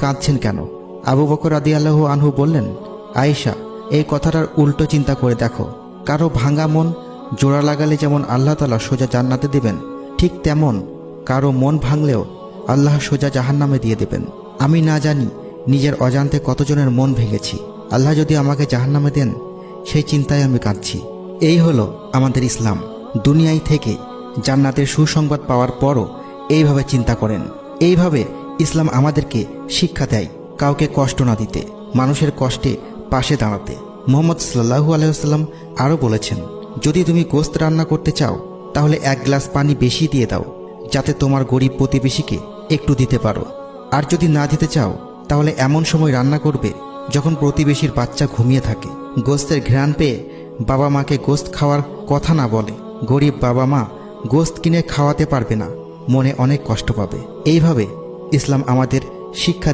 কাঁদছেন কেন? আবু বকর রাদিয়াল্লাহু আনহু বললেন, আয়েশা, এই কথাটার উল্টো চিন্তা করে দেখো। কারো ভাঙা মন জোড়া লাগালে যেমন আল্লাহ তাআলা সোজা জান্নাতে দিবেন, ঠিক তেমন কারো মন ভাঙলেও আল্লাহ সোজা জাহান্নামে দিয়ে দেবেন। আমি না জানি নিজের অজান্তে কতজনের মন ভেঙেছি। আল্লাহ যদি আমাকে জাহান্নামে দেন, সেই চিন্তায় আমি কাঁদছি। এই হলো আমাদের ইসলাম। দুনিয়ায় থেকে জান্নাতের সুসংবাদ পাওয়ার পরও এইভাবে চিন্তা করেন। এইভাবে ইসলাম আমাদেরকে শিক্ষা দেয় কাউকে কষ্ট না দিতে, মানুষের কষ্টে পাশে দাঁড়াতে। মুহাম্মদ সাল্লাল্লাহু আলাইহি ওয়াসাল্লাম আরও বলেছেন, যদি তুমি গোশত রান্না করতে চাও তাহলে 1 গ্লাস পানি বেশি দিয়ে দাও, যাতে তোমার গরিব প্রতিবেশীকে একটু দিতে পারো। আর যদি না দিতে চাও তাহলে এমন সময় রান্না করবে যখন প্রতিবেশীর বাচ্চা ঘুমিয়ে থাকে। গোশতের ঘ্রাণ পেয়ে বাবা মাকে গোশত খাওয়ার কথা না বলে। গরিব বাবা মা গোশত কিনে খাওয়াতে পারবে না, মনে অনেক কষ্ট পাবে। এইভাবে ইসলাম আমাদের শিক্ষা দিয়ে